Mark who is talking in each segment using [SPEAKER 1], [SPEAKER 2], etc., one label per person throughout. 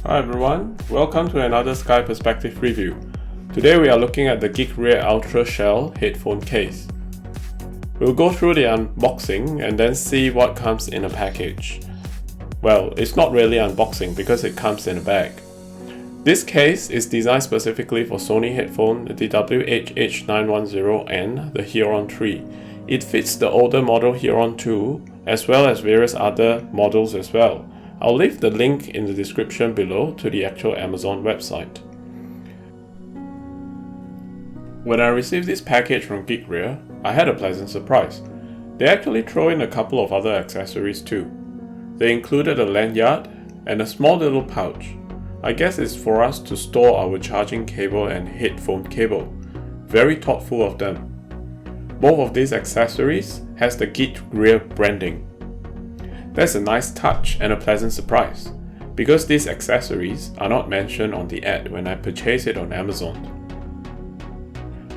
[SPEAKER 1] Hi everyone, welcome to another Sky Perspective review. Today we are looking at the Geekria UltraShell headphone case. We'll go through the unboxing and then see what comes in a package. Well, it's not really unboxing because it comes in a bag. This case is designed specifically for Sony headphone, the WH-H910N, the Huron 3. It fits the older model Huron 2 as well as various other models as well. I'll leave the link in the description below to the actual Amazon website. When I received this package from Geekria, I had a pleasant surprise. They actually throw in a couple of other accessories too. They included a lanyard and a small little pouch. I guess it's for us to store our charging cable and headphone cable. Very thoughtful of them. Both of these accessories has the Geekria branding. That's a nice touch and a pleasant surprise, because these accessories are not mentioned on the ad when I purchase it on Amazon.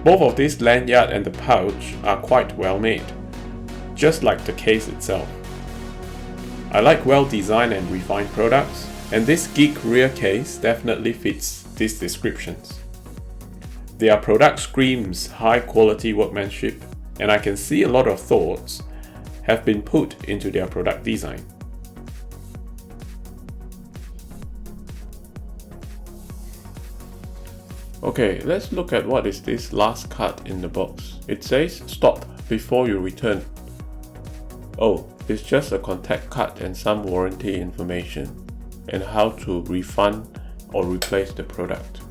[SPEAKER 1] Both of this lanyard and the pouch are quite well made, just like the case itself. I like well designed and refined products, and this Geekria case definitely fits these descriptions. Their product screams high quality workmanship, and I can see a lot of thoughts have been put into their product design. Okay, let's look at what is this last card in the box. It says stop before you return. Oh, it's just a contact card and some warranty information and how to refund or replace the product.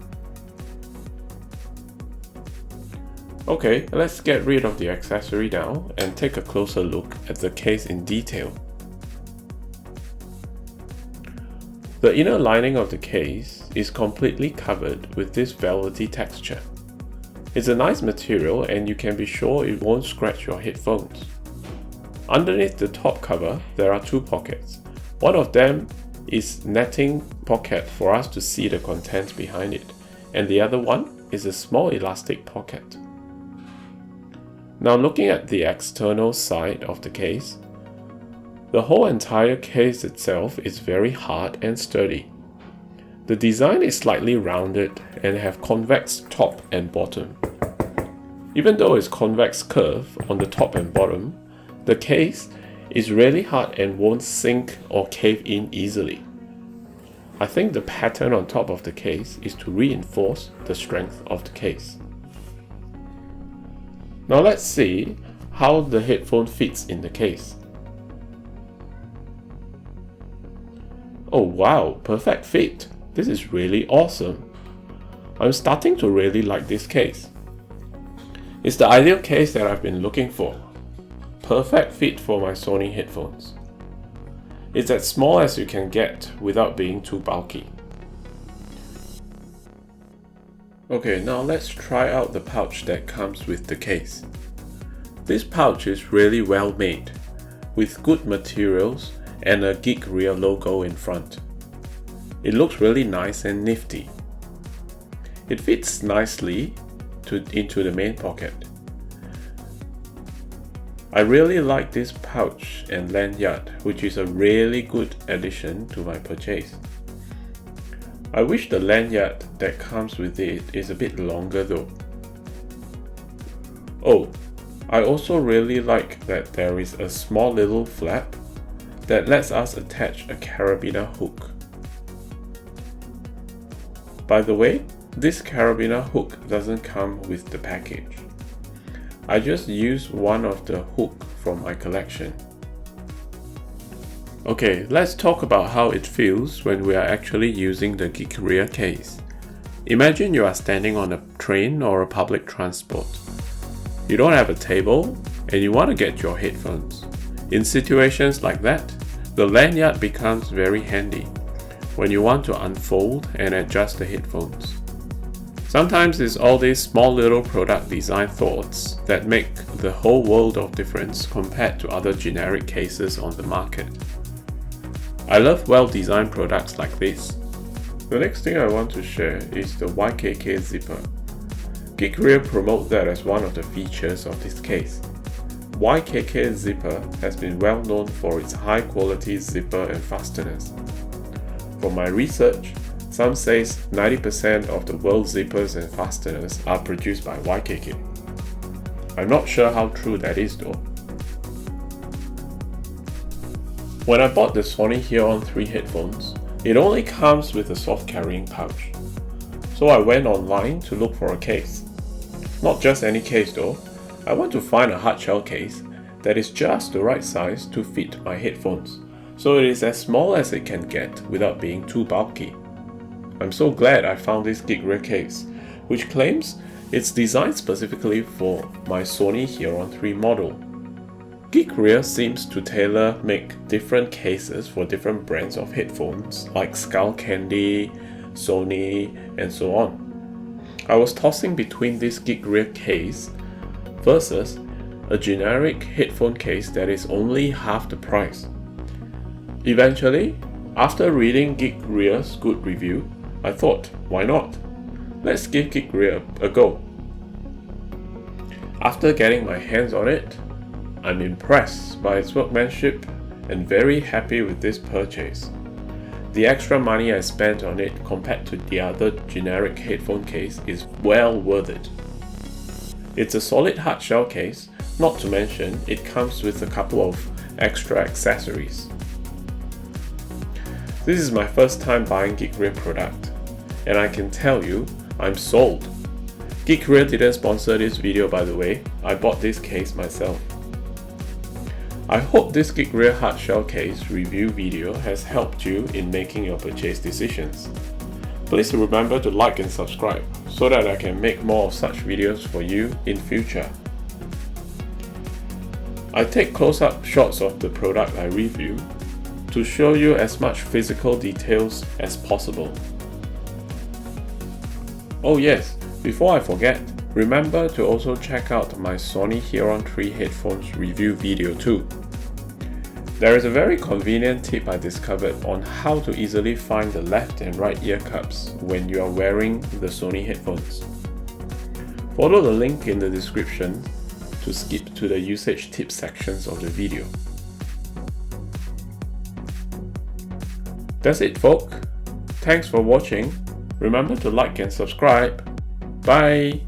[SPEAKER 1] Okay, let's get rid of the accessory now and take a closer look at the case in detail. The inner lining of the case is completely covered with this velvety texture. It's a nice material and you can be sure it won't scratch your headphones. Underneath the top cover, there are two pockets. One of them is netting pocket for us to see the contents behind it, and the other one is a small elastic pocket. Now looking at the external side of the case, the whole entire case itself is very hard and sturdy. The design is slightly rounded and have convex top and bottom. Even though it's convex curve on the top and bottom, the case is really hard and won't sink or cave in easily. I think the pattern on top of the case is to reinforce the strength of the case. Now let's see how the headphone fits in the case. Oh wow, perfect fit! This is really awesome. I'm starting to really like this case. It's the ideal case that I've been looking for. Perfect fit for my Sony headphones. It's as small as you can get without being too bulky. Okay, now let's try out the pouch that comes with the case. This pouch is really well made, with good materials and a Geekria logo in front. It looks really nice and nifty. It fits nicely into the main pocket. I really like this pouch and lanyard, which is a really good addition to my purchase. I wish the lanyard that comes with it is a bit longer though. Oh, I also really like that there is a small little flap that lets us attach a carabiner hook. By the way, this carabiner hook doesn't come with the package. I just used one of the hook from my collection. Okay, let's talk about how it feels when we are actually using the Geekria case. Imagine you are standing on a train or a public transport. You don't have a table and you want to get your headphones. In situations like that, the lanyard becomes very handy when you want to unfold and adjust the headphones. Sometimes it's all these small little product design thoughts that make the whole world of difference compared to other generic cases on the market. I love well-designed products like this. The next thing I want to share is the YKK Zipper. Geekria promotes that as one of the features of this case. YKK Zipper has been well known for its high quality zipper and fasteners. From my research, Some says 90% of the world's zippers and fasteners are produced by YKK. I'm not sure how true that is though. When I bought the Sony WH-H910N headphones, it only comes with a soft carrying pouch. So I went online to look for a case. Not just any case though, I want to find a hard shell case that is just the right size to fit my headphones, so it is as small as it can get without being too bulky. I'm so glad I found this Geekria case, which claims it's designed specifically for my Sony WH-H910N model. Geekria seems to tailor-make different cases for different brands of headphones like Skull Candy, Sony, and so on. I was tossing between this Geekria case versus a generic headphone case that is only half the price. Eventually, after reading Geekria's good review, I thought, why not? Let's give Geekria a go. After getting my hands on it, I'm impressed by its workmanship and very happy with this purchase. The extra money I spent on it compared to the other generic headphone case is well worth it. It's a solid hard shell case, not to mention it comes with a couple of extra accessories. This is my first time buying Geekria product, and I can tell you, I'm sold. Geekria didn't sponsor this video by the way, I bought this case myself. I hope this Geekria hard shell case review video has helped you in making your purchase decisions. Please remember to like and subscribe so that I can make more of such videos for you in future. I take close-up shots of the product I review to show you as much physical details as possible. Oh yes, before I forget, remember to also check out my Sony WH-H910N headphones review video too. There is a very convenient tip I discovered on how to easily find the left and right ear cups when you are wearing the Sony headphones. Follow the link in the description to skip to the usage tips sections of the video. That's it folk. Thanks for watching. Remember to like and subscribe. Bye!